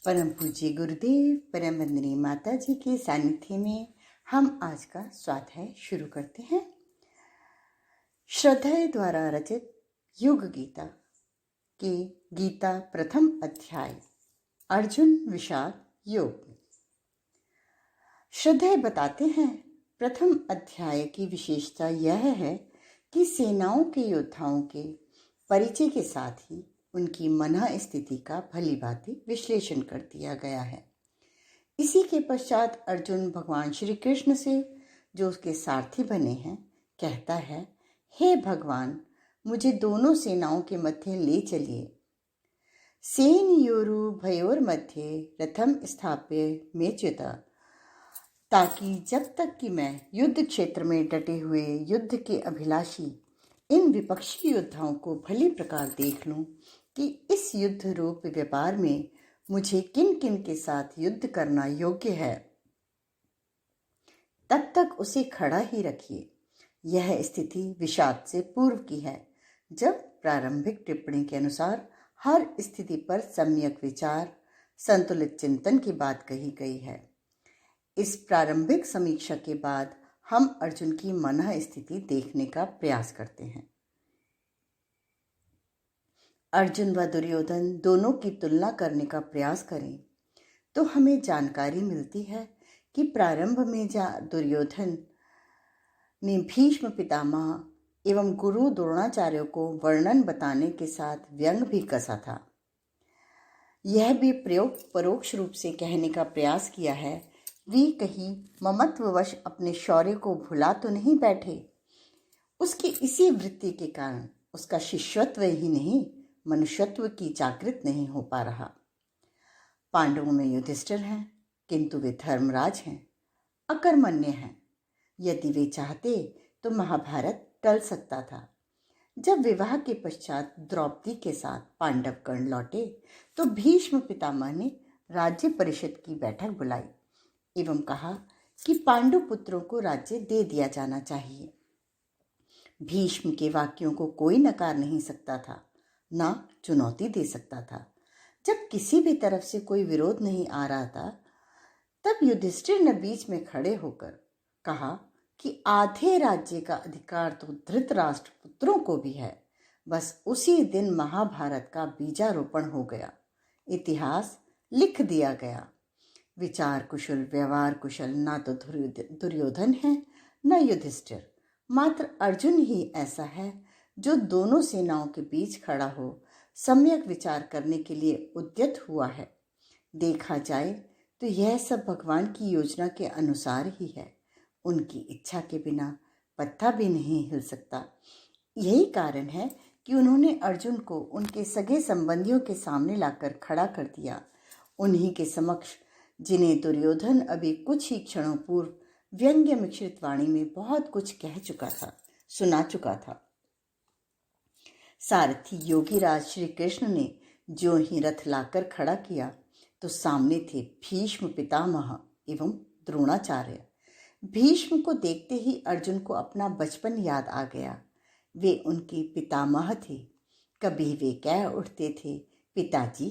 परम पूज्य गुरुदेव परम वंदनीय माता जी के सानिध्य में हम आज का स्वाध्याय शुरू करते हैं। श्रद्धेय द्वारा रचित युग गीता के गीता प्रथम अध्याय अर्जुन विषाद योग। श्रद्धेय बताते हैं, प्रथम अध्याय की विशेषता यह है कि सेनाओं के योद्धाओं के परिचय के साथ ही उनकी मन स्थिति का भली भांति विश्लेषण कर दिया गया है। इसी के पश्चात अर्जुन भगवान श्री कृष्ण से, जो उसके सारथी बने हैं, कहता है, हे भगवान, मुझे दोनों सेनाओं के मध्य ले चलिए। सेनयोरु भयोर मध्य रथम स्थाप्य मेच्युता, ताकि जब तक कि मैं युद्ध क्षेत्र में डटे हुए युद्ध के अभिलाषी इन विपक्षी योद्धाओं को भली प्रकार देख लूं कि इस युद्ध रूप व्यापार में मुझे किन किन के साथ युद्ध करना योग्य है, तब तक उसे खड़ा ही रखिए। यह स्थिति विषाद से पूर्व की है, जब प्रारंभिक टिप्पणी के अनुसार हर स्थिति पर सम्यक विचार, संतुलित चिंतन की बात कही गई है। इस प्रारंभिक समीक्षा के बाद हम अर्जुन की मन स्थिति देखने का प्रयास करते हैं। अर्जुन व दुर्योधन दोनों की तुलना करने का प्रयास करें तो हमें जानकारी मिलती है कि प्रारंभ में दुर्योधन ने भीष्म पितामह एवं गुरु द्रोणाचार्य को वर्णन बताने के साथ व्यंग भी कसा था। यह भी परोक्ष रूप से कहने का प्रयास किया है, वे कहीं ममत्ववश अपने शौर्य को भुला तो नहीं बैठे। उसकी इसी वृत्ति के कारण उसका शिष्यत्व ही नहीं, मनुष्यत्व की जागृत नहीं हो पा रहा। पांडवों में युधिष्ठिर हैं, किंतु वे धर्मराज हैं, अकर्मण्य हैं। यदि वे चाहते तो महाभारत टल सकता था। जब विवाह के पश्चात द्रौपदी के साथ पांडव गण लौटे तो भीष्म पितामह ने राज्य परिषद की बैठक बुलाई एवं कहा कि पांडु पुत्रों को राज्य दे दिया जाना चाहिए। भीष्म के वाक्यों को कोई नकार नहीं सकता था, ना चुनौती दे सकता था। जब किसी भी तरफ से कोई विरोध नहीं आ रहा था, तब युधिष्ठिर ने बीच में खड़े होकर कहा कि आधे राज्य का अधिकार तो धृतराष्ट्र पुत्रों को भी है। बस उसी दिन महाभारत का बीजारोपण हो गया, इतिहास लिख दिया गया। विचार कुशल, व्यवहार कुशल ना तो दुर्योधन है न युधिष्ठिर, मात्र अर्जुन ही ऐसा है जो दोनों सेनाओं के बीच खड़ा हो सम्यक विचार करने के लिए उद्यत हुआ है। देखा जाए तो यह सब भगवान की योजना के अनुसार ही है। उनकी इच्छा के बिना पत्ता भी नहीं हिल सकता। यही कारण है कि उन्होंने अर्जुन को उनके सगे संबंधियों के सामने लाकर खड़ा कर दिया, उन्हीं के समक्ष जिन्हें दुर्योधन अभी कुछ ही क्षणों पूर्व व्यंग्य मिश्रित वाणी में बहुत कुछ कह चुका था, सुना चुका था। सारथी योगीराज श्री कृष्ण ने जो ही रथ लाकर खड़ा किया तो सामने थे भीष्म पितामह एवं द्रोणाचार्य। भीष्म को देखते ही अर्जुन को अपना बचपन याद आ गया। वे उनके पितामह थे। कभी वे कह उठते थे, पिताजी,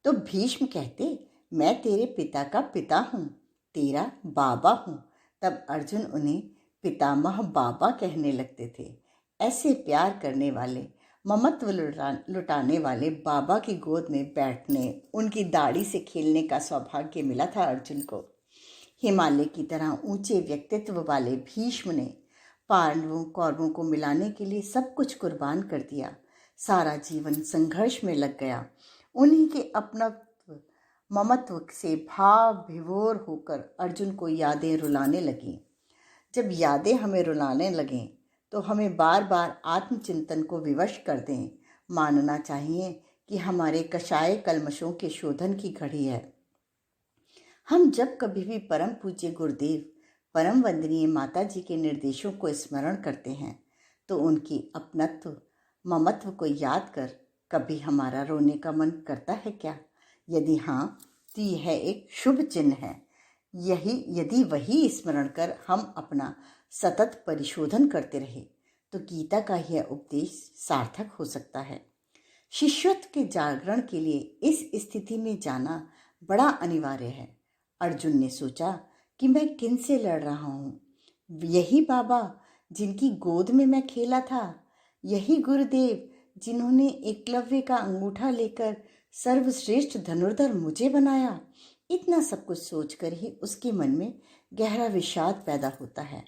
तो भीष्म कहते, मैं तेरे पिता का पिता हूँ, तेरा बाबा हूँ। तब अर्जुन उन्हें पितामह बाबा कहने लगते थे। ऐसे प्यार करने वाले, ममत्व लुटाने वाले बाबा की गोद में बैठने, उनकी दाढ़ी से खेलने का सौभाग्य मिला था अर्जुन को। हिमालय की तरह ऊंचे व्यक्तित्व वाले भीष्म ने पांडवों कौरवों को मिलाने के लिए सब कुछ कुर्बान कर दिया। सारा जीवन संघर्ष में लग गया। उन्हीं के अपनत्व ममत्व से भाव विभोर होकर अर्जुन को यादें रुलाने लगीं। जब यादें हमें रुलाने लगें तो हमें बार बार आत्मचिंतन को विवश कर दें। मानना चाहिए कि हमारे कषाय कल्मशों के शोधन की घड़ी है। हम जब कभी भी परम पूज्य गुरुदेव परम वंदनीय माता जी के निर्देशों को स्मरण करते हैं तो उनकी अपनत्व ममत्व को याद कर कभी हमारा रोने का मन करता है क्या? यदि हाँ, तो यह एक शुभ चिन्ह है। यदि वही स्मरण कर हम अपना सतत परिशोधन करते रहे तो गीता का यह उपदेश सार्थक हो सकता है। शिष्यत्व के जागरण के लिए इस स्थिति में जाना बड़ा अनिवार्य है। अर्जुन ने सोचा कि मैं किन से लड़ रहा हूँ? यही बाबा जिनकी गोद में मैं खेला था, यही गुरुदेव जिन्होंने एकलव्य का अंगूठा लेकर सर्वश्रेष्ठ धनुर्धर मुझे बनाया। इतना सब कुछ सोचकर ही उसके मन में गहरा विषाद पैदा होता है।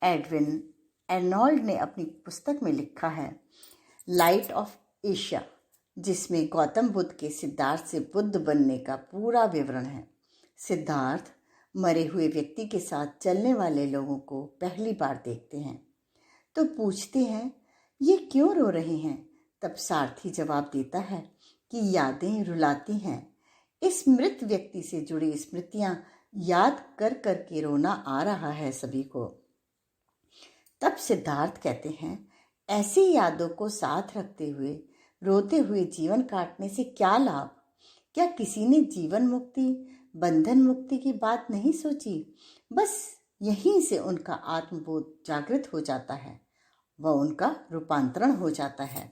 एडविन एर्नोल्ड ने अपनी पुस्तक में लिखा है लाइट ऑफ एशिया, जिसमें गौतम बुद्ध के सिद्धार्थ से बुद्ध बनने का पूरा विवरण है। सिद्धार्थ मरे हुए व्यक्ति के साथ चलने वाले लोगों को पहली बार देखते हैं तो पूछते हैं, ये क्यों रो रहे हैं? तब सारथी जवाब देता है कि यादें रुलाती हैं। इस मृत व्यक्ति से जुड़ी स्मृतियां याद कर कर के रोना आ रहा है सभी को। तब सिद्धार्थ कहते हैं, ऐसी यादों को साथ रखते हुए रोते हुए जीवन काटने से क्या लाभ? क्या किसी ने जीवन मुक्ति, बंधन मुक्ति की बात नहीं सोची? बस यहीं से उनका आत्मबोध जागृत हो जाता है, वह उनका रूपांतरण हो जाता है।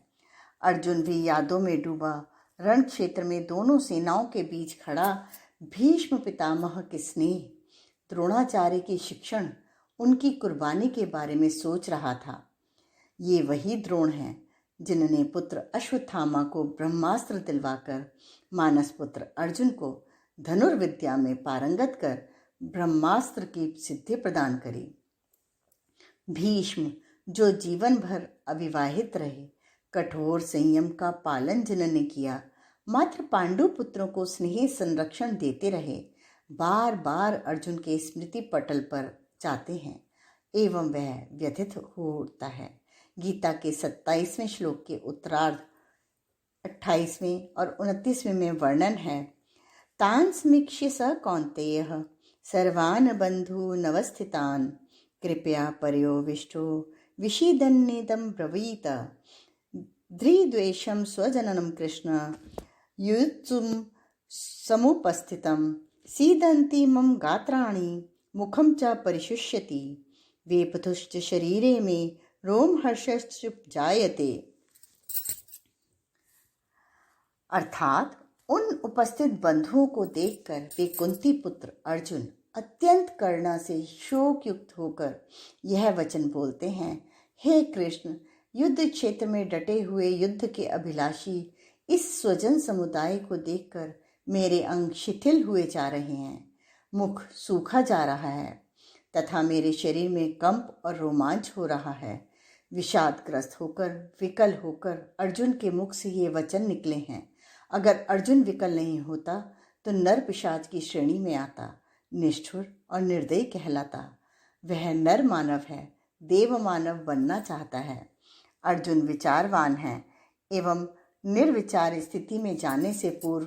अर्जुन भी यादों में डूबा रण क्षेत्र में दोनों सेनाओं के बीच खड़ा भीष्म पितामह के स्नेह, द्रोणाचार्य की शिक्षण, उनकी कुर्बानी के बारे में सोच रहा था। ये वही द्रोण हैं जिन्होंने पुत्र अश्वत्थामा को ब्रह्मास्त्र दिलवाकर मानस पुत्र अर्जुन को धनुर्विद्या में पारंगत कर ब्रह्मास्त्र की सिद्धि प्रदान करी। भीष्म जो जीवन भर अविवाहित रहे, कठोर संयम का पालन जिन्होंने किया, मात्र पांडु पुत्रों को स्नेह संरक्षण देते रहे, बार बार अर्जुन के स्मृति पटल पर जाते हैं एवं वह व्यथित हो उठता है। गीता के 27वें श्लोक के उत्तरार्ध 28वें और 29वें में वर्णन है, तान् समीक्ष्य स कौन्तेयः सर्वान् बन्धूनवस्थितान् कृपया पर्योविष्टो विषीदन्नेदं ब्रवीत ध्रीद्वेषं स्वजननं कृष्ण युत्सुं समुपस्थितं सीदन्ति मम गात्राणि मुखं च परिशुष्यति वेपथुश्च शरीरे में रोमहर्षश्च जायते। अर्थात उन उपस्थित बंधुओं को देखकर वे कुंती पुत्र अर्जुन अत्यंत करुणा से शोक युक्त होकर यह वचन बोलते हैं, हे कृष्ण, युद्ध क्षेत्र में डटे हुए युद्ध के अभिलाषी इस स्वजन समुदाय को देखकर मेरे अंग शिथिल हुए जा रहे हैं, मुख सूखा जा रहा है तथा मेरे शरीर में कंप और रोमांच हो रहा है। विषादग्रस्त होकर, विकल होकर अर्जुन के मुख से ये वचन निकले हैं। अगर अर्जुन विकल नहीं होता तो नर पिशाच की श्रेणी में आता, निष्ठुर और निर्दयी कहलाता। वह नर मानव है, देव मानव बनना चाहता है। अर्जुन विचारवान है एवं निर्विचार स्थिति में जाने से पूर्व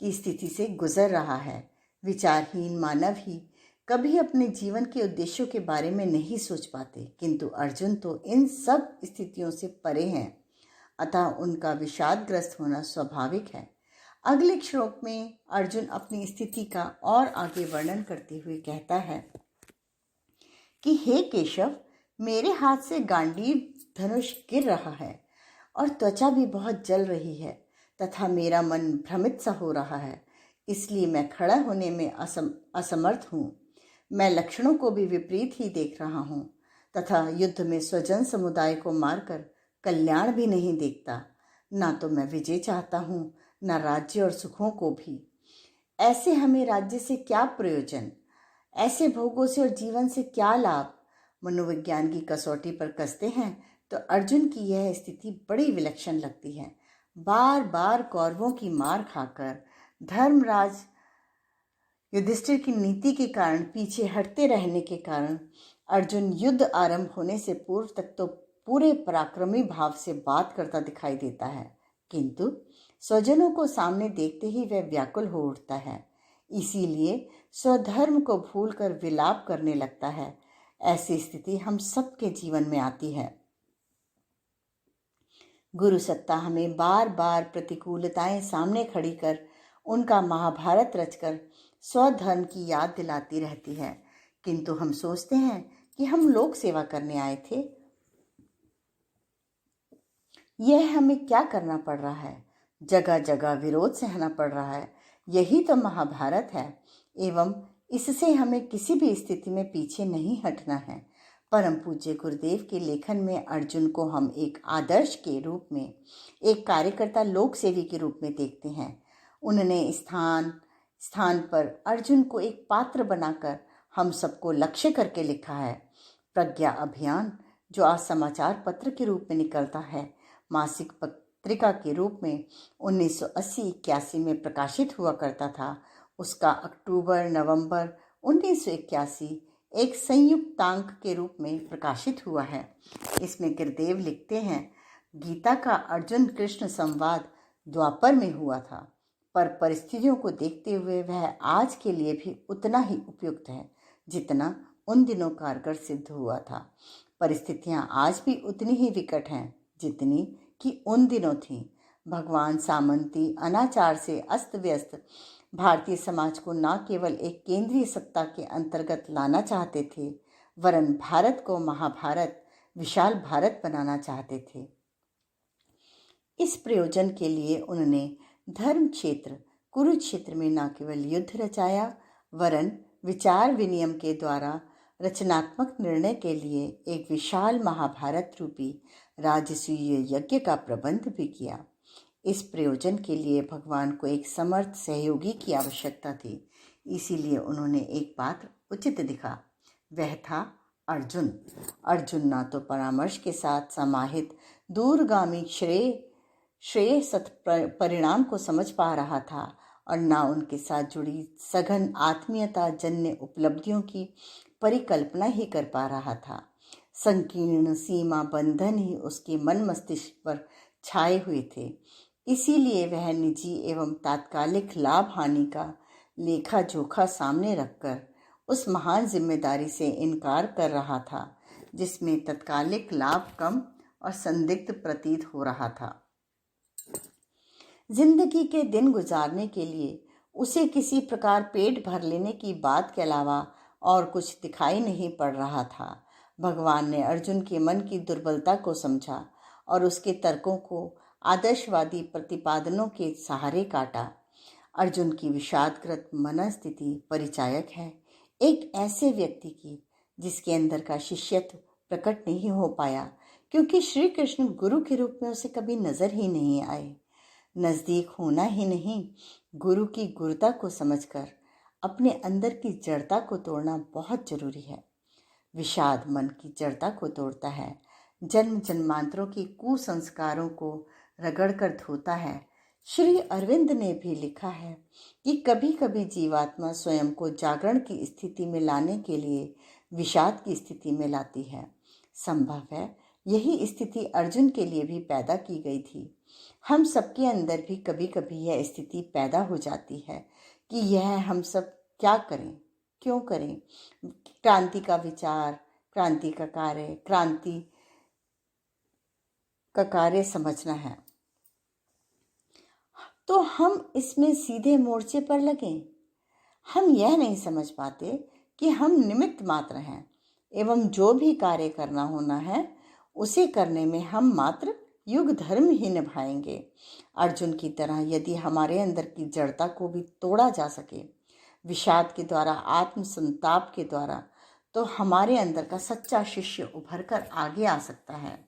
की स्थिति से गुजर रहा है। विचारहीन मानव ही कभी अपने जीवन के उद्देश्यों के बारे में नहीं सोच पाते, किंतु अर्जुन तो इन सब स्थितियों से परे हैं, अतः उनका विषादग्रस्त होना स्वाभाविक है। अगले श्लोक में अर्जुन अपनी स्थिति का और आगे वर्णन करते हुए कहता है कि हे केशव, मेरे हाथ से गांडीव धनुष गिर रहा है और त्वचा भी बहुत जल रही है तथा मेरा मन भ्रमित सा हो रहा है, इसलिए मैं खड़ा होने में असमर्थ हूँ। मैं लक्षणों को भी विपरीत ही देख रहा हूँ तथा युद्ध में स्वजन समुदाय को मारकर कल्याण भी नहीं देखता। ना तो मैं विजय चाहता हूँ, ना राज्य और सुखों को भी। ऐसे हमें राज्य से क्या प्रयोजन, ऐसे भोगों से और जीवन से क्या लाभ? मनोविज्ञान की कसौटी पर कसते हैं तो अर्जुन की यह स्थिति बड़ी विलक्षण लगती है। बार बार कौरवों की मार खाकर, धर्मराज युधिष्ठिर की नीति के कारण पीछे हटते रहने के कारण अर्जुन युद्ध आरंभ होने से पूर्व तक तो पूरे पराक्रमी भाव से बात करता दिखाई देता है, किंतु स्वजनों को सामने देखते ही वह व्याकुल हो उठता है। इसीलिए स्वधर्म को भूलकर विलाप करने लगता है। ऐसी स्थिति हम सबके जीवन में आती है। गुरु सत्ता हमें बार बार प्रतिकूलताएं सामने खड़ी कर उनका महाभारत रचकर स्वधर्म की याद दिलाती रहती है, किंतु हम सोचते हैं कि हम लोक सेवा करने आए थे। यह हमें क्या करना पड़ रहा है? जगह जगह विरोध सहना पड़ रहा है। यही तो महाभारत है, एवं इससे हमें किसी भी स्थिति में पीछे नहीं हटना है। परम पूज्य गुरुदेव के लेखन में अर्जुन को हम एक आदर्श के रूप में, एक कार्यकर्ता, लोक सेवी के रूप में देखते हैं। उन्होंने स्थान स्थान पर अर्जुन को एक पात्र बनाकर हम सबको लक्ष्य करके लिखा है। प्रज्ञा अभियान, जो आज समाचार पत्र के रूप में निकलता है, मासिक पत्रिका के रूप में 1980-81 में प्रकाशित हुआ करता था, उसका अक्टूबर नवंबर 1981 एक संयुक्तांक के रूप में प्रकाशित हुआ है। इसमें गुरुदेव लिखते हैं, गीता का अर्जुन कृष्ण संवाद द्वापर में हुआ था, पर परिस्थितियों को देखते हुए वह आज के लिए भी उतना ही उपयुक्त है जितना उन दिनों कारगर सिद्ध हुआ था। परिस्थितियां आज भी उतनी ही विकट हैं जितनी कि उन दिनों थीं। भगवान सामंती अनाचार से अस्त व्यस्त भारतीय समाज को न केवल एक केंद्रीय सत्ता के अंतर्गत लाना चाहते थे, वरन भारत को महाभारत, विशाल भारत बनाना चाहते थे। इस प्रयोजन के लिए उन्होंने धर्म क्षेत्र कुरुक्षेत्र में न केवल युद्ध रचाया, वरन विचार विनिमय के द्वारा रचनात्मक निर्णय के लिए एक विशाल महाभारत रूपी राजसूय यज्ञ का प्रबंध भी किया। इस प्रयोजन के लिए भगवान को एक समर्थ सहयोगी की आवश्यकता थी, इसीलिए उन्होंने एक पात्र उचित दिखा। वह था अर्जुन। अर्जुन न तो परामर्श के साथ समाहित दूरगामी श्रेय सत परिणाम को समझ पा रहा था और न उनके साथ जुड़ी सघन आत्मीयता जन्य उपलब्धियों की परिकल्पना ही कर पा रहा था। संकीर्ण सीमा बंधन ही उसके मन मस्तिष्क पर छाए हुए थे। इसीलिए वह निजी एवं तात्कालिक लाभ हानि का लेखा जोखा सामने रखकर उस महान जिम्मेदारी से इनकार कर रहा था जिसमें तत्कालिक लाभ कम और संदिग्ध प्रतीत हो रहा था। जिंदगी के दिन गुजारने के लिए उसे किसी प्रकार पेट भर लेने की बात के अलावा और कुछ दिखाई नहीं पड़ रहा था। भगवान ने अर्जुन के मन की दुर्बलता को समझा और उसके तर्कों को आदर्शवादी प्रतिपादनों के सहारे काटा। अर्जुन की विषादग्रस्त मनस्थिति परिचायक है एक ऐसे व्यक्ति की जिसके अंदर का शिष्यत्व प्रकट नहीं हो पाया, क्योंकि श्री कृष्ण गुरु के रूप में उसे कभी नजर ही नहीं आए। नजदीक होना ही नहीं, गुरु की गुरुता को समझकर अपने अंदर की जड़ता को तोड़ना बहुत जरूरी है। विषाद मन की जड़ता को तोड़ता है, जन्म जन्मांतरों के कुसंस्कारों को रगड़ कर धोता है। श्री अरविंद ने भी लिखा है कि कभी कभी जीवात्मा स्वयं को जागरण की स्थिति में लाने के लिए विषाद की स्थिति में लाती है। संभव है यही स्थिति अर्जुन के लिए भी पैदा की गई थी। हम सबके अंदर भी कभी कभी यह स्थिति पैदा हो जाती है कि यह हम सब क्या करें, क्यों करें। क्रांति का विचार, क्रांति का कार्य, क्रांति का कार्य समझना है तो हम इसमें सीधे मोर्चे पर लगें। हम यह नहीं समझ पाते कि हम निमित्त मात्र हैं एवं जो भी कार्य करना होना है उसे करने में हम मात्र युग धर्म ही निभाएंगे। अर्जुन की तरह यदि हमारे अंदर की जड़ता को भी तोड़ा जा सके विषाद के द्वारा, आत्म संताप के द्वारा, तो हमारे अंदर का सच्चा शिष्य उभर कर आगे आ सकता है।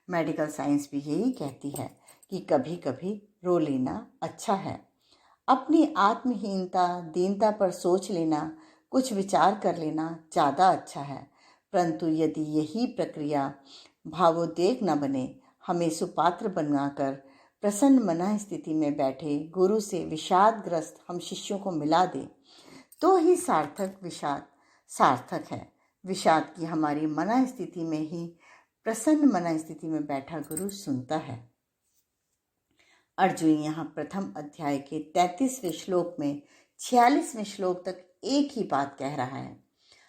मेडिकल साइंस भी यही कहती है कि कभी कभी रो लेना अच्छा है। अपनी आत्महीनता, दीनता पर सोच लेना, कुछ विचार कर लेना ज़्यादा अच्छा है। परंतु यदि यही प्रक्रिया भावोद्वेग न बने, हमें सुपात्र बनाकर प्रसन्न मना स्थिति में बैठे गुरु से विषादग्रस्त हम शिष्यों को मिला दे, तो ही सार्थक विषाद सार्थक है। विषाद की हमारी मना स्थिति में ही प्रसन्न मना स्थिति में बैठा गुरु सुनता है। अर्जुन यहाँ प्रथम अध्याय के 33वें श्लोक में 46वें श्लोक तक एक ही बात कह रहा है।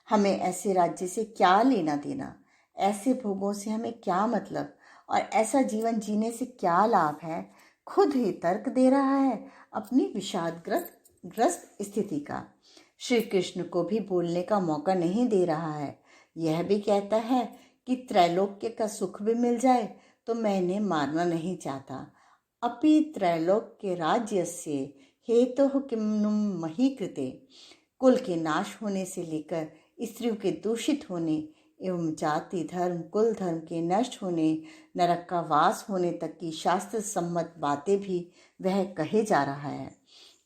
हमें ऐसे राज्य से क्या लेना देना, ऐसे भोगों से हमें क्या मतलब और ऐसा जीवन जीने से क्या लाभ है। खुद ही तर्क दे रहा है अपनी विषादग्रस्त स्थिति का। श्री कृष्ण को भी बोलने का मौका नहीं दे रहा है। यह भी कहता है कि त्रैलोक्य का सुख भी मिल जाए तो मैं इन्हें मारना नहीं चाहता। अपि त्रैलोक्य राज्यस्य हेतुः किम्नुम मही कृते। कुल के नाश होने से लेकर स्त्रियों के दूषित होने एवं जाति धर्म कुल धर्म के नष्ट होने, नरक का वास होने तक की शास्त्र सम्मत बातें भी वह कहे जा रहा है।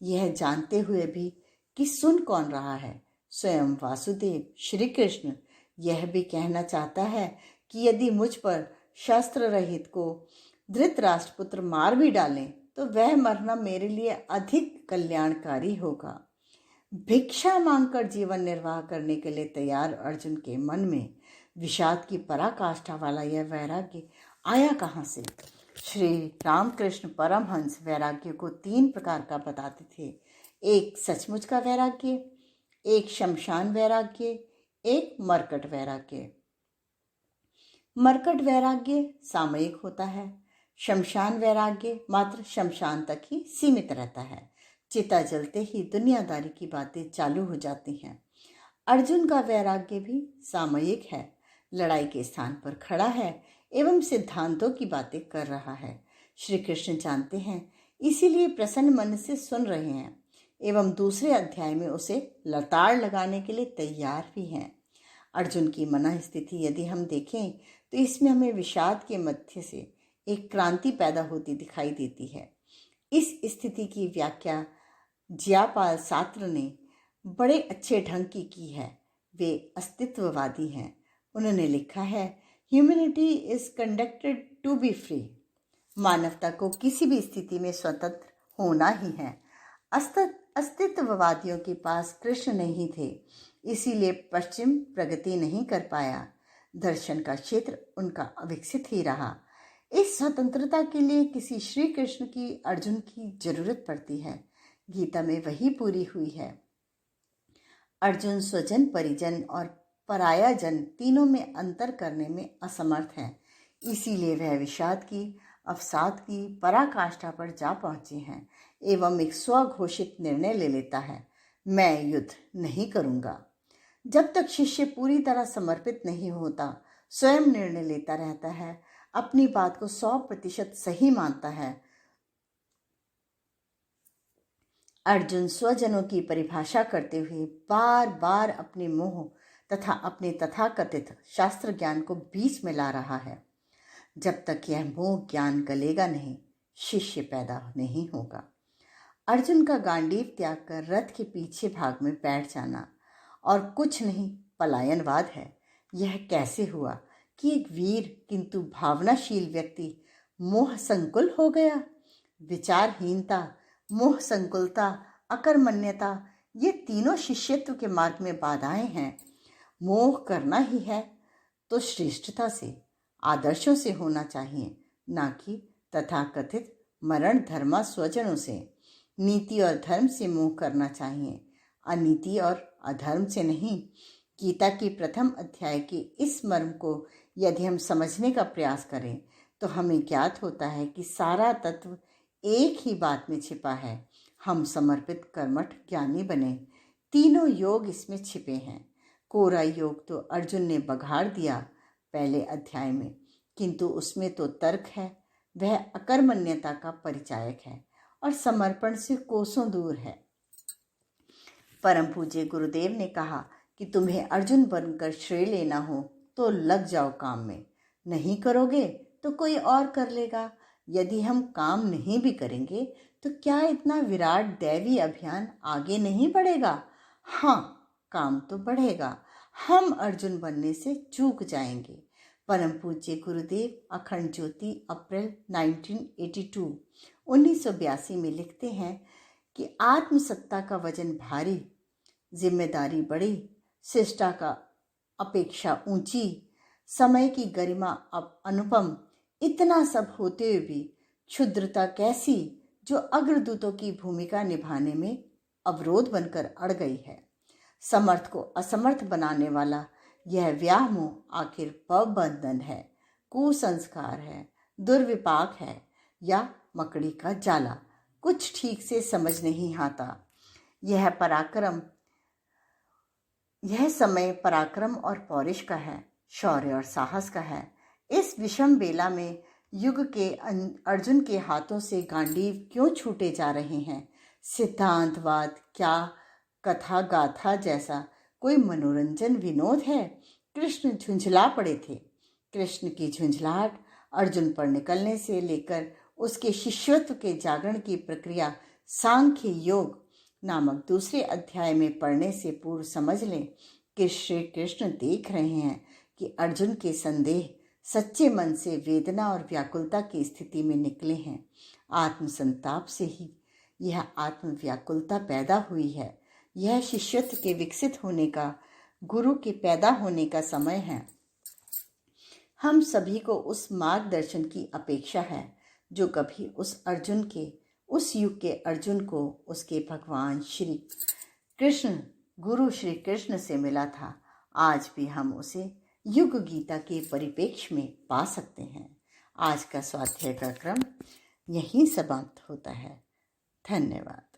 यह जानते हुए भी कि सुन कौन रहा है? स्वयं वासुदेव श्री कृष्ण यह भी कहना चाहता है कि यदि मुझ पर शस्त्र रहित को धृतराष्ट्र पुत्र मार भी डालें तो वह मरना मेरे लिए अधिक कल्याणकारी होगा। भिक्षा मांगकर जीवन निर्वाह करने के लिए तैयार अर्जुन के मन में विषाद की पराकाष्ठा वाला यह वैराग्य आया कहाँ से? श्री रामकृष्ण परमहंस वैराग्य को 3 प्रकार का बताते थे। एक सचमुच का वैराग्य, एक शमशान वैराग्य, एक मरकट वैराग्य। मरकट वैराग्य सामयिक होता है, शमशान वैराग्य मात्र शमशान तक ही सीमित रहता है। चिता जलते ही दुनियादारी की बातें चालू हो जाती हैं। अर्जुन का वैराग्य भी सामयिक है, लड़ाई के स्थान पर खड़ा है एवं सिद्धांतों की बातें कर रहा है। श्री कृष्ण जानते हैं, इसीलिए प्रसन्न मन से सुन रहे हैं एवं दूसरे अध्याय में उसे लताड़ लगाने के लिए तैयार भी हैं। अर्जुन की मन स्थिति यदि हम देखें तो इसमें हमें विषाद के मध्य से एक क्रांति पैदा होती दिखाई देती है। इस स्थिति की व्याख्या ज्यापाल सात्र ने बड़े अच्छे ढंग की है। वे अस्तित्ववादी हैं। उन्होंने लिखा है, humanity is conducted to be free. मानवता को किसी भी स्थिति में स्वतंत्र होना ही है। अस्तित्ववादियों के पास कृष्ण नहीं थे, इसीलिए पश्चिम प्रगति नहीं कर पाया। दर्शन का क्षेत्र उनका अविकसित ही रहा। इस स्वतंत्रता के लिए किसी श्री कृष्ण की अर्जुन की जरूरत पड़ती है। गीता में वही पूरी हुई है। अर्जुन स्वजन परिजन और पराया जन तीनों में अंतर करने में असमर्थ है, इसीलिए वह विषाद की अवसाद की पराकाष्ठा पर जा पहुंचे हैं एवं एक स्वघोषित निर्णय ले लेता है, मैं युद्ध नहीं करूंगा। जब तक शिष्य पूरी तरह समर्पित नहीं होता, स्वयं निर्णय लेता रहता है, अपनी बात को 100% सही मानता है। अर्जुन स्वजनों की परिभाषा करते हुए बार बार अपने मोह तथा अपने तथाकथित शास्त्र ज्ञान को बीच में ला रहा है। जब तक यह मोह ज्ञान गलेगा नहीं, शिष्य पैदा नहीं होगा। अर्जुन का गांडीव त्याग कर रथ के पीछे भाग में बैठ जाना और कुछ नहीं पलायनवाद है। यह कैसे हुआ कि एक वीर किंतु भावनाशील व्यक्ति मोह संकुल हो गया? विचारहीनता, मोह संकुलता, अकर्मण्यता, ये तीनों शिष्यत्व के मार्ग में बाधाएं हैं। मोह करना ही है तो श्रेष्ठता से, आदर्शों से होना चाहिए, ना कि तथाकथित मरण धर्मा स्वजनों से। नीति और धर्म से मोह करना चाहिए, अनीति और अधर्म से नहीं। गीता की प्रथम अध्याय के इस मर्म को यदि हम समझने का प्रयास करें तो हमें ज्ञात होता है कि सारा तत्व एक ही बात में छिपा है। हम समर्पित कर्मठ ज्ञानी बने। तीनों योग इसमें छिपे हैं। कोरा योग तो अर्जुन ने बघाड़ दिया पहले अध्याय में, किंतु उसमें तो तर्क है, वह अकर्मण्यता का परिचायक है और समर्पण से कोसों दूर है। परम पूज्य गुरुदेव ने कहा कि तुम्हें अर्जुन बनकर श्रेय लेना हो तो लग जाओ काम में, नहीं करोगे तो कोई और कर लेगा। यदि हम काम नहीं भी करेंगे तो क्या इतना विराट दैवी अभियान आगे नहीं बढ़ेगा? हाँ, काम तो बढ़ेगा। हम अर्जुन बनने से चूक जाएंगे। परम पूज्य गुरुदेव अखंड ज्योति अप्रैल 1982 में लिखते हैं कि आत्मसत्ता का वजन भारी, जिम्मेदारी बड़ी, शिष्टा का अपेक्षा ऊंची, समय की गरिमा अब अनुपम, इतना सब होते हुए भी क्षुद्रता कैसी जो अग्रदूतों की भूमिका निभाने में अवरोध बनकर अड़ गई है। समर्थ को असमर्थ बनाने वाला यह व्यामोह आखिर बंधन है, कुसंस्कार है, दुर्विपाक है या मकड़ी का जाला? कुछ ठीक से समझ नहीं आता। यह समय पराक्रम और पौरुष का है, शौर्य और साहस का है। इस विषम बेला में युग के अर्जुन के हाथों से गांडीव क्यों छूटे जा रहे हैं? सिद्धांतवाद क्या कथा गाथा जैसा कोई मनोरंजन विनोद है? कृष्ण झुंझला पड़े थे। कृष्ण की झुंझलाहट अर्जुन पर निकलने से लेकर उसके शिष्यत्व के जागरण की प्रक्रिया सांख्य योग नामक दूसरे अध्याय में पढ़ने से पूर्व समझ लें कि श्री कृष्ण देख रहे हैं कि अर्जुन के संदेह सच्चे मन से वेदना और व्याकुलता की स्थिति में निकले हैं। आत्म संताप से ही यह आत्म व्याकुलता पैदा हुई है। यह शिष्यत्व के विकसित होने का, गुरु के पैदा होने का समय है। हम सभी को उस मार्गदर्शन की अपेक्षा है जो कभी उस युग के अर्जुन को उसके भगवान श्री कृष्ण, गुरु श्री कृष्ण से मिला था। आज भी हम उसे युग गीता के परिप्रेक्ष्य में पा सकते हैं। आज का स्वाध्याय का क्रम यहीं समाप्त होता है। धन्यवाद।